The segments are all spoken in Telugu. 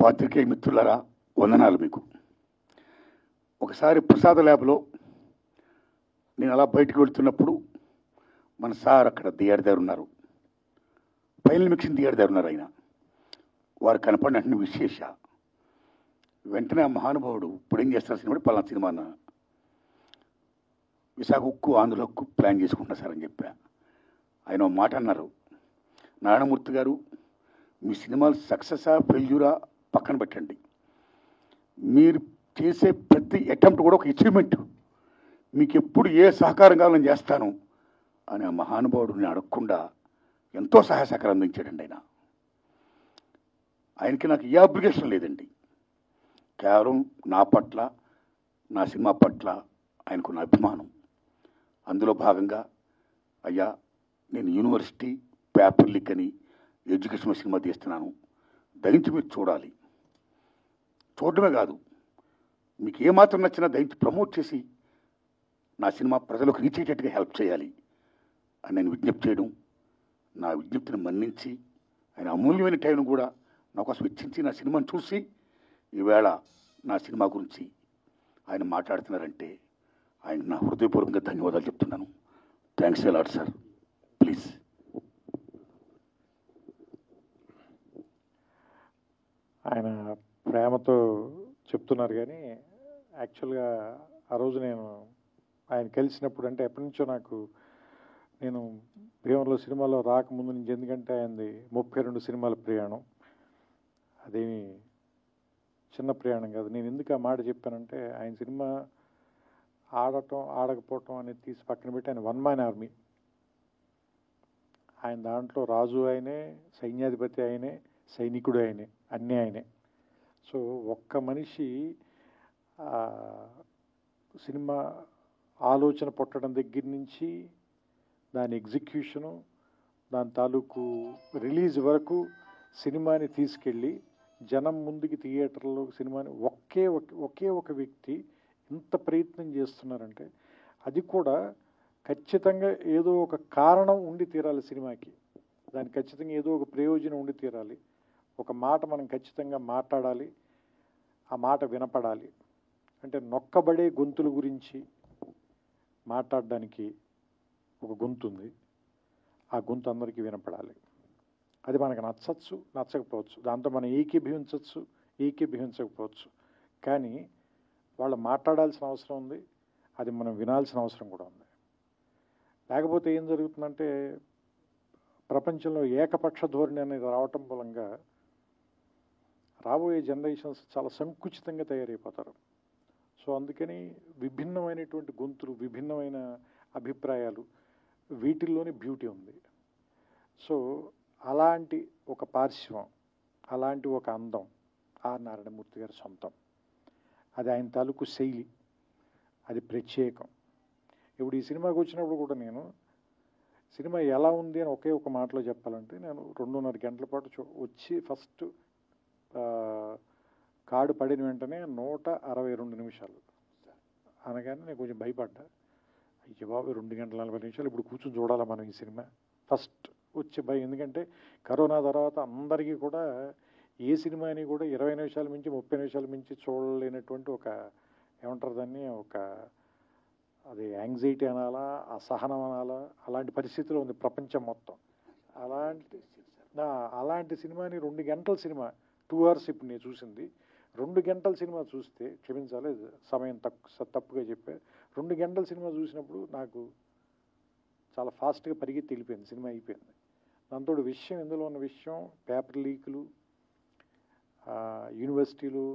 పాత్రికేయ మిత్రులారా, వందనాలు మీకు. ఒకసారి ప్రసాద ల్యాబ్లో నేను అలా బయటకు వెళ్తున్నప్పుడు మన సార్ అక్కడ థియేటర్ దగ్గర ఉన్నారు, ఫైనల్ మిక్సింగ్ థియేటర్ దగ్గర ఉన్నారు. ఆయన వారు కనపడిన విశేష వెంటనే ఆ మహానుభావుడు ఇప్పుడు ఏం చేస్తారు సినిమా, పలానా సినిమా అన్న విశాఖ ఉక్కు ఆంధ్ర ఉక్కు ప్లాన్ చేసుకుంటున్నా సార్ అని చెప్పా. ఆయన ఒక మాట అన్నారు, నారాయణమూర్తి గారు మీ సినిమాలు సక్సెసా ఫెయిల్యూరా పక్కన పెట్టండి, మీరు చేసే ప్రతి అటెంప్ట్ కూడా ఒక అచీవ్మెంట్, మీకు ఎప్పుడు ఏ సహకారం కావాలని చేస్తాను అని ఆ మహానుభావుడిని అడగకుండా ఎంతో సహాయ సహకారం అందించాడండి. ఆయనకి నాకు ఏ అబ్లిగేషన్ లేదండి, కేవలం నా పట్ల నా సినిమా పట్ల ఆయనకున్న అభిమానం. అందులో భాగంగా అయ్యా నేను యూనివర్సిటీ పేపర్ లీక్ అని ఎడ్యుకేషన్ సినిమా తీస్తున్నాను, దయించి మీరు చూడాలి, చూడడమే కాదు మీకు ఏమాత్రం నచ్చినా దయించి ప్రమోట్ చేసి నా సినిమా ప్రజలకు రీచ్ అయ్యేటట్టుగా హెల్ప్ చేయాలి అని నేను విజ్ఞప్తి చేయడం, నా విజ్ఞప్తిని మన్నించి ఆయన అమూల్యమైన టైంను కూడా నా కోసం వెచ్చించి నా సినిమాను చూసి ఈవేళ నా సినిమా గురించి ఆయన మాట్లాడుతున్నారంటే ఆయన నా హృదయపూర్వకంగా ధన్యవాదాలు చెప్తున్నాను. Thanks a lot sir. Please. ఆయన ప్రేమతో చెప్తున్నారు కానీ యాక్చువల్గా ఆ రోజు నేను ఆయన కలిసినప్పుడు, అంటే ఎప్పటి నుంచో నేను భీమవరంలో సినిమాలో రాకముందు నుంచి, ఎందుకంటే ఆయనది 32 సినిమాల ప్రయాణం, అదేమి చిన్న ప్రయాణం కాదు. నేను ఎందుకు ఆ మాట చెప్పానంటే ఆయన సినిమా ఆడటం ఆడకపోవటం అనేది తీసి పక్కన పెట్టి ఆయన వన్ మ్యాన్ ఆర్మీ. ఆయన దాంట్లో రాజు ఆయనే, సైన్యాధిపతి ఆయనే, సైనికుడు ఆయనే, అన్నీ ఆయనే. సో ఒక్క మనిషి సినిమా ఆలోచన పుట్టడం దగ్గర నుంచి దాని ఎగ్జిక్యూషను, దాని తాలూకు రిలీజ్ వరకు సినిమాని తీసుకెళ్ళి జనం ముందుకి థియేటర్లో సినిమాని ఒకే ఒక వ్యక్తి ఇంత ప్రయత్నం చేస్తున్నారంటే అది కూడా ఖచ్చితంగా ఏదో ఒక కారణం ఉండి తీరాలి సినిమాకి, దానికి ఖచ్చితంగా ఏదో ఒక ప్రయోజనం ఉండి తీరాలి. ఒక మాట మనం ఖచ్చితంగా మాట్లాడాలి, ఆ మాట వినపడాలి. అంటే నొక్కబడే గొంతుల గురించి మాట్లాడడానికి ఒక గొంతు ఉంది, ఆ గొంతు అందరికీ వినపడాలి. అది మనకు నచ్చచ్చు, నచ్చకపోవచ్చు, దాంతో మనం ఏకీభవించవచ్చు, ఏకీభవించకపోవచ్చు, కానీ వాళ్ళు మాట్లాడాల్సిన అవసరం ఉంది, అది మనం వినాల్సిన అవసరం కూడా ఉంది. లేకపోతే ఏం జరుగుతుందంటే ప్రపంచంలో ఏకపక్ష ధోరణి అనేది రావటం మూలంగా రాబోయే జనరేషన్స్ చాలా సంకుచితంగా తయారైపోతారు. సో అందుకని విభిన్నమైనటువంటి గొంతులు, విభిన్నమైన అభిప్రాయాలు, వీటిల్లోని బ్యూటీ ఉంది. సో అలాంటి ఒక పార్శ్వం, అలాంటి ఒక అందం ఆర్ నారాయణమూర్తి గారి సొంతం. అది ఆయన తాలూకు శైలి, అది ప్రత్యేకం. ఇప్పుడు ఈ సినిమాకి వచ్చినప్పుడు కూడా నేను సినిమా ఎలా ఉంది అని ఒకే ఒక మాటలో చెప్పాలంటే, నేను 2.5 గంటల పాటు వచ్చి ఫస్ట్ కార్డు పడిన వెంటనే 162 నిమిషాలు అనగానే నేను కొంచెం భయపడ్డా. అయ్యో బాబు 2 గంటల 40 నిమిషాలు ఇప్పుడు కూర్చొని చూడాలా మనం ఈ సినిమా, ఫస్ట్ వచ్చే భయం. ఎందుకంటే కరోనా తర్వాత అందరికీ కూడా ఏ సినిమాని కూడా 20 నిమిషాల మించి 30 నిమిషాల మించి చూడలేనటువంటి ఒక, ఏమంటారు దాన్ని, ఒక అది యాంగ్జైటీ అనాలా, అసహనం అనాలా, అలాంటి పరిస్థితిలో ఉంది ప్రపంచం మొత్తం. అలాంటి సినిమాని 2 గంటల సినిమా, 2 hours ఇప్పుడు నేను చూసింది, 2 గంటల సినిమా చూస్తే, క్షమించాలి సమయం తప్పుగా చెప్పా, 2 గంటల సినిమా చూసినప్పుడు నాకు చాలా ఫాస్ట్గా పరిగెత్తి వెళ్ళిపోయింది, సినిమా అయిపోయింది. దాంతో విషయం, ఇందులో ఉన్న విషయం పేపర్ లీకులు, యూనివర్సిటీలు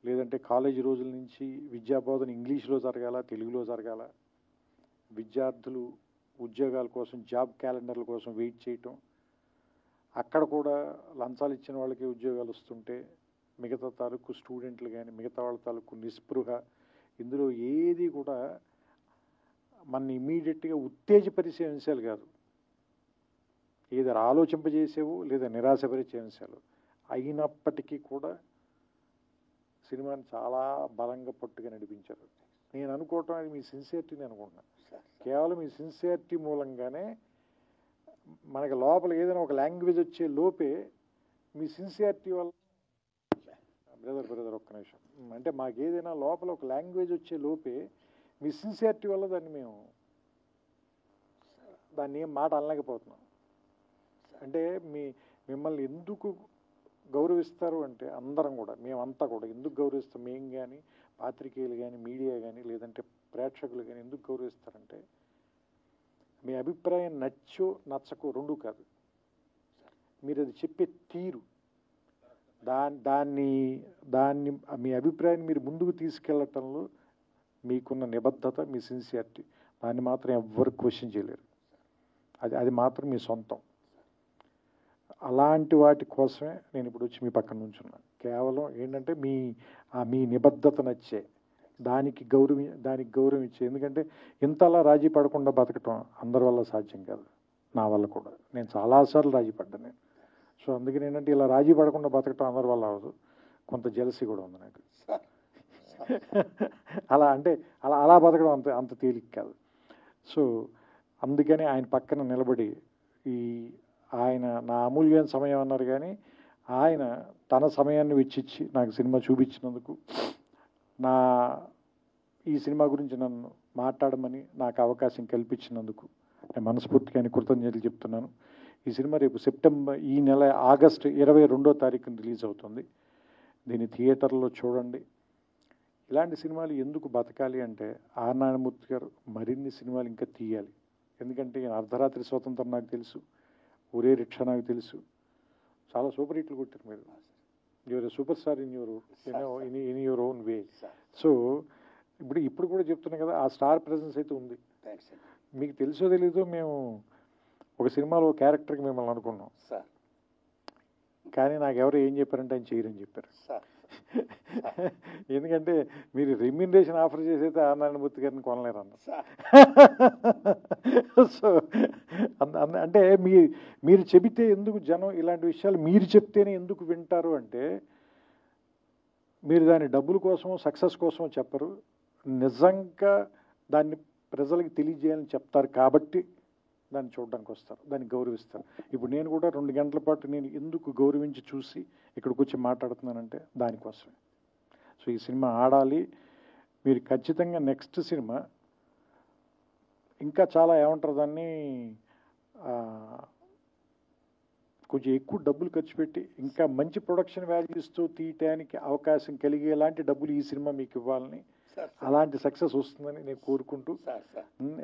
లేదంటే కాలేజీ రోజుల నుంచి విద్యాబోధన ఇంగ్లీష్లో జరగాల, తెలుగులో జరగాల, విద్యార్థులు ఉద్యోగాల కోసం జాబ్ క్యాలెండర్ల కోసం వెయిట్ చేయటం, అక్కడ కూడా లంచాలు ఇచ్చిన వాళ్ళకి ఉద్యోగాలు వస్తుంటే మిగతా తాలూకు స్టూడెంట్లు కానీ మిగతా వాళ్ళ తాలూకు నిస్పృహ, ఇందులో ఏది కూడా మన ఇమీడియట్గా ఉత్తేజపరిచే అంశాలు కాదు, ఏదో ఆలోచింపజేసేవు లేదా నిరాశపరిచే అంశాలు అయినప్పటికీ కూడా సినిమాని చాలా బలంగా పట్టుగా నడిపించారు. నేను అనుకోవటం అది మీ సిన్సియారిటీని అనుకుంటున్నాను. కేవలం మీ సిన్సియారిటీ మూలంగానే మనకి లోపల ఏదైనా ఒక లాంగ్వేజ్ వచ్చే లోపే మీ సిన్సియారిటీ వల్ల బ్రదర్ ఒక్క నిమిషం. అంటే మాకు ఏదైనా లోపల ఒక లాంగ్వేజ్ వచ్చే లోపే మీ సిన్సియారిటీ వల్ల దాన్ని ఏం మాట అనలేకపోతున్నాం. అంటే మిమ్మల్ని ఎందుకు గౌరవిస్తారు అంటే అందరం కూడా, మేమంతా కూడా ఎందుకు గౌరవిస్తాం, మేము కానీ పాత్రికేయులు కానీ మీడియా కానీ లేదంటే ప్రేక్షకులు కానీ ఎందుకు గౌరవిస్తారంటే మీ అభిప్రాయం నచ్చో నచ్చకో రెండు కాదు, మీరు అది చెప్పే తీరు, దాన్ని మీ అభిప్రాయాన్ని మీరు ముందుకు తీసుకెళ్ళటంలో మీకున్న నిబద్ధత, మీ సిన్సియారిటీ, దాన్ని మాత్రం ఎవ్వరు క్వశ్చన్ చేయలేరు. అది మాత్రం మీ సొంతం. అలాంటి వాటి కోసమే నేను ఇప్పుడు వచ్చి మీ పక్కన నుంచున్నాను. కేవలం ఏంటంటే మీ నిబద్ధత నచ్చే దానికి గౌరవం ఇచ్చే. ఎందుకంటే ఇంతలా రాజీ పడకుండా బతకటం అందరి వల్ల సాధ్యం కాదు, నా వల్ల కూడా. నేను చాలాసార్లు రాజీ పడ్డాను నేను. సో అందుకని ఏంటంటే ఇలా రాజీ పడకుండా బతకటం అందరి వల్ల అవ్వదు, కొంత జెలసీ కూడా ఉంది నాకు. అలా బతకడం అంత తేలిక కాదు. సో అందుకని ఆయన పక్కన నిలబడి ఆయన నా అమూల్యమైన సమయం అన్నారు, కానీ ఆయన తన సమయాన్ని వెచ్చిచ్చి నాకు సినిమా చూపించినందుకు, ఈ సినిమా గురించి నన్ను మాట్లాడమని నాకు అవకాశం కల్పించినందుకు నేను మనస్ఫూర్తిగా కృతజ్ఞతలు చెప్తున్నాను. ఈ సినిమా రేపు ఈ నెల ఆగస్టు 22వ తారీఖున రిలీజ్ అవుతుంది. దీన్ని థియేటర్లో చూడండి. ఇలాంటి సినిమాలు ఎందుకు బతకాలి అంటే ఆర్ నారాయణమూర్తి గారు మరిన్ని సినిమాలు ఇంకా తీయాలి. ఎందుకంటే అర్ధరాత్రి స్వతంత్రం నాకు తెలుసు, ఒరే రిక్షా నాకు తెలుసు, చాలా సూపర్ హిట్లు కొట్టారు మీరు. You're super star in your own way. So ఇప్పుడు కూడా చెప్తున్నాం కదా, ఆ స్టార్ ప్రెజెన్స్ అయితే ఉంది. మీకు తెలుసో తెలీదో మేము ఒక సినిమాలో క్యారెక్టర్కి మిమ్మల్ని అనుకున్నాం, కానీ నాకు ఎవరు ఏం చెప్పారంటే ఆయన చేయరని చెప్పారు. ఎందుకంటే మీరు రెమ్యూనరేషన్ ఆఫర్ చేసైతే ఆర్ నారాయణమూర్తి గారిని కొనలేరు అన్న. సో అంటే మీరు చెబితే ఎందుకు జనం ఇలాంటి విషయాలు మీరు చెప్తేనే ఎందుకు వింటారు అంటే, మీరు దాని డబ్బుల కోసమో సక్సెస్ కోసమో చెప్పరు, నిజంగా దాన్ని ప్రజలకు తెలియజేయాలని చెప్తారు కాబట్టి దాన్ని చూడడానికి వస్తారు, దాన్ని గౌరవిస్తారు. ఇప్పుడు నేను కూడా 2 గంటల పాటు నేను ఎందుకు గౌరవించి చూసి ఇక్కడికి వచ్చి మాట్లాడుతున్నానంటే దానికోసమే. సో ఈ సినిమా ఆడాలి. మీరు ఖచ్చితంగా నెక్స్ట్ సినిమా ఇంకా చాలా ఏమంటారు దాన్ని, కొంచెం ఎక్కువ డబ్బులు ఖర్చు పెట్టి ఇంకా మంచి ప్రొడక్షన్ వాల్యూస్తో తీయటానికి అవకాశం కలిగేలాంటి డబ్బులు ఈ సినిమా మీకు ఇవ్వాలని, అలాంటి సక్సెస్ వస్తుందని నేను కోరుకుంటూ,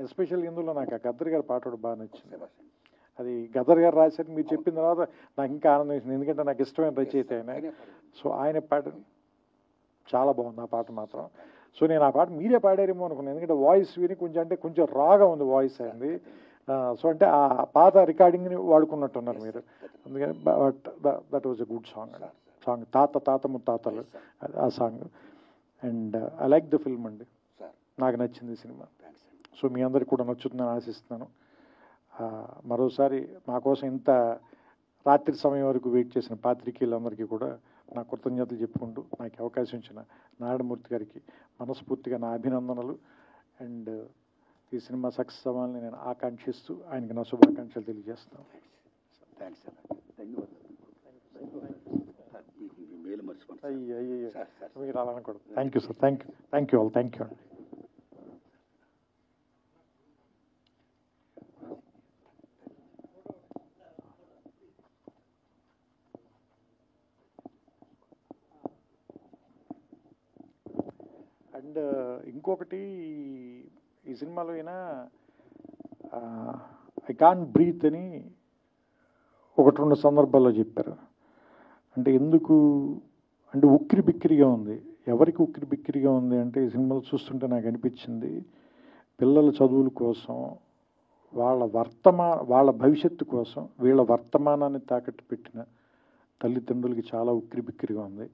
ఎస్పెషల్ ఇందులో నాకు ఆ గద్దర్ గారి పాట కూడా బాగా నచ్చింది. అది గద్దర్ గారు రాశారు, మీరు చెప్పిన తర్వాత నాకు ఇంకా ఆనందం వేసింది, ఎందుకంటే నాకు ఇష్టమైన రచయిత ఆయన. సో ఆయన పాట చాలా బాగుంది ఆ పాట మాత్రం. సో నేను ఆ పాట మీరే పాడారేమో అనుకున్నాను, ఎందుకంటే వాయిస్ విని కొంచెం రాగా ఉంది వాయిస్ అయింది. సో అంటే ఆ పాత రికార్డింగ్ని వాడుకున్నట్టున్నారు మీరు, అందుకని that was a good song తాత ముత్తాతలు ఆ song. And I like the film అండి, నాకు నచ్చింది సినిమా. సో మీ అందరికి కూడా నచ్చుతుందని ఆశిస్తున్నాను. మరోసారి మా కోసం ఇంత రాత్రి సమయం వరకు వెయిట్ చేసిన పాత్రికేయులందరికీ కూడా నా కృతజ్ఞతలు చెప్పుకుంటూ నాకు అవకాశం ఇచ్చిన నారాయణమూర్తి గారికి మనస్ఫూర్తిగా నా అభినందనలు. అండ్ ఈ సినిమా సక్సెస్ అవ్వాలని నేను ఆకాంక్షిస్తూ ఆయనకి నా శుభాకాంక్షలు తెలియజేస్తాను. అయ్యో మీరు అలా అనకూడదు. Thank you sir, thank you all, thank you అండి. అండ్ ఇంకొకటి, ఈ సినిమాలో అయినా ఐ కాంట్ బ్రీత్ అని 1-2 సందర్భాల్లో చెప్పారు. అంటే ఎందుకు అంటే ఉక్కిరి బిక్కిరిగా ఉంది. ఎవరికి ఉక్కిరి బిక్కిరిగా ఉంది అంటే, ఈ సినిమాలు చూస్తుంటే నాకు అనిపించింది, పిల్లల చదువుల కోసం, వాళ్ళ భవిష్యత్తు కోసం వీళ్ళ వర్తమానాన్ని తాకట్టు పెట్టిన తల్లిదండ్రులకి చాలా ఉక్కిరి బిక్కిరిగా ఉంది.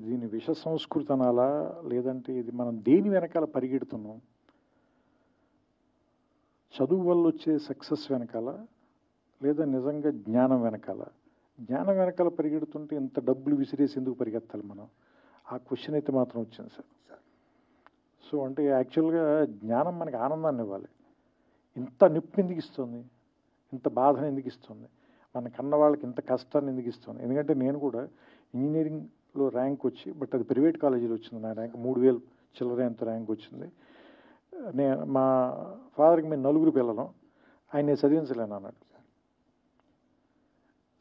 దీని విష సంస్కృతి అనాలా, లేదంటే ఇది మనం దేని వెనకాల పరిగెడుతున్నాం, చదువు వల్ల వచ్చే సక్సెస్ వెనకాల, లేదా నిజంగా జ్ఞానం వెనకాల పరిగెడుతుంటే ఇంత డబ్బులు విసిరేసి ఎందుకు పరిగెత్తాలి మనం? ఆ క్వశ్చన్ అయితే మాత్రం వచ్చింది సార్. సో అంటే యాక్చువల్గా జ్ఞానం మనకి ఆనందాన్ని ఇవ్వాలి, ఇంత నొప్పి ఎందుకు ఇస్తుంది, ఇంత బాధను ఎందుకు ఇస్తుంది, మన కన్న వాళ్ళకి ఇంత కష్టాన్ని ఎందుకు ఇస్తుంది? ఎందుకంటే నేను కూడా ఇంజనీరింగ్లో ర్యాంక్ వచ్చి, బట్ అది ప్రైవేట్ కాలేజీలో వచ్చింది నా ర్యాంక్, 3000 చిల్లర ఎంత ర్యాంక్ వచ్చింది. మా ఫాదర్కి మేము 4 పిల్లలం, ఆయన చదివించలేను అన్నాడు.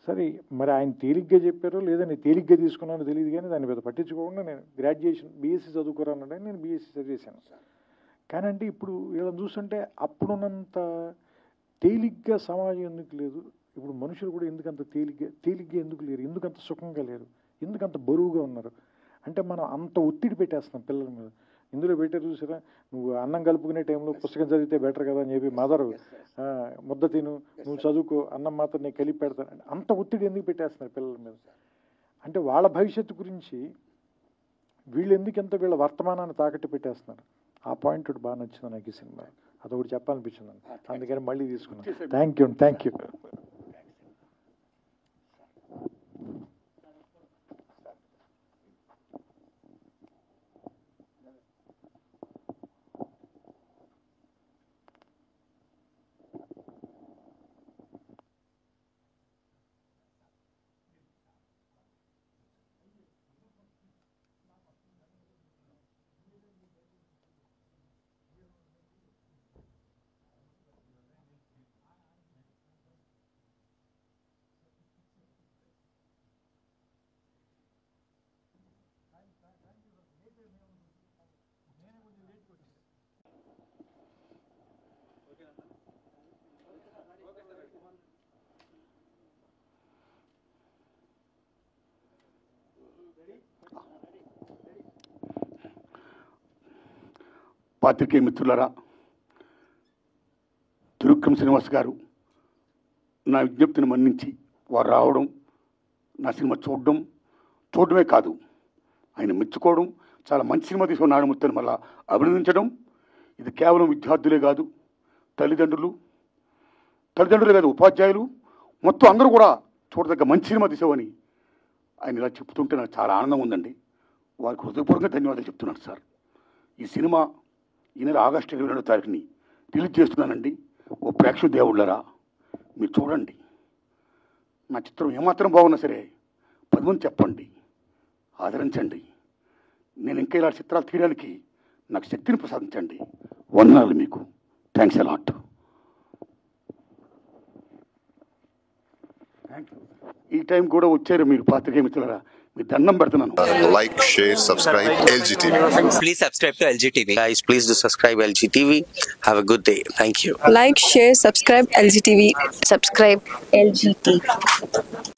సరే మరి ఆయన తేలిగ్గా చెప్పారో లేదా నేను తేలిగ్గా తీసుకున్నానో తెలియదు, కానీ దాన్ని పెద్ద పట్టించుకోకుండా నేను గ్రాడ్యుయేషన్ బీఎస్సీ చదువుకోరానంటే నేను బీఎస్సీ చదివేశాను. కానీ అంటే ఇప్పుడు వీళ్ళని చూస్తుంటే అప్పుడున్నంత తేలిగ్గా సమాజం ఎందుకు లేదు, ఇప్పుడు మనుషులు కూడా ఎందుకంత తేలిగ్గా ఎందుకు లేరు, ఎందుకంత సుఖంగా లేరు, ఎందుకంత బరువుగా ఉన్నారు అంటే మనం అంత ఒత్తిడి పెట్టేస్తున్నాం పిల్లల మీద. ఇందులో పెట్టారు చూసారా, నువ్వు అన్నం కలుపుకునే టైంలో పుస్తకం చదివితే బెటర్ కదా అని చెప్పి మదరు ముద్ద తిను, నువ్వు చదువుకో, అన్నం మాత్రం నేను కలిపి పెడతాను, అంత ఒత్తిడి ఎందుకు పెట్టేస్తున్నారు పిల్లల మీద. అంటే వాళ్ళ భవిష్యత్తు గురించి వీళ్ళు ఎందుకు ఎంత వీళ్ళ వర్తమానాన్ని తాకట్టు పెట్టేస్తున్నారు. ఆ పాయింట్ ఒకటి బాగా నచ్చింది నాకు ఈ సినిమా, అదొకటి చెప్పాలనిపించింది, అందుకని మళ్ళీ తీసుకున్నాను. Thank you. పాత్రికేయ మిత్రులారా, త్రివిక్రమ్ శ్రీనివాస్ గారు నా విజ్ఞప్తిని మన్నించి వారు రావడం, నా సినిమా చూడడమే కాదు ఆయన మెచ్చుకోవడం, చాలా మంచి సినిమా తీసుకున్న నారాయణమూర్తిని మళ్ళా అభినందించడం, ఇది కేవలం విద్యార్థులే కాదు, తల్లిదండ్రులే కాదు, ఉపాధ్యాయులు మొత్తం అందరూ కూడా చూడదగ్గ మంచి సినిమా తీసావని ఆయన ఇలా చెప్తుంటే నాకు చాలా ఆనందం ఉందండి. వారికి హృదయపూర్వకంగా ధన్యవాదాలు చెప్తున్నాను సార్. ఈ సినిమా ఈ నెల ఆగస్టు 22వ తారీఖుని రిలీజ్ చేస్తున్నానండి. ఓ ప్రేక్షక దేవుళ్ళరా మీరు చూడండి. నా చిత్రం ఏమాత్రం బాగున్నా సరే 10 మంది చెప్పండి, ఆదరించండి. నేను ఇంకా ఇలాంటి చిత్రాలు తీయడానికి నాకు శక్తిని ప్రసాదించండి. వందనాలు మీకు. Thanks a lot. ఈ టైం కూడా వచ్చారు మీరు పాత్రికేయ మిత్రులారా, మీ దండం పెడుతున్నాను. Like, share, subscribe LGTV. Please subscribe to LGTV. Guys, please do subscribe LGTV. Have a good day. Thank you. Like, share, subscribe LGTV. Subscribe LGTV.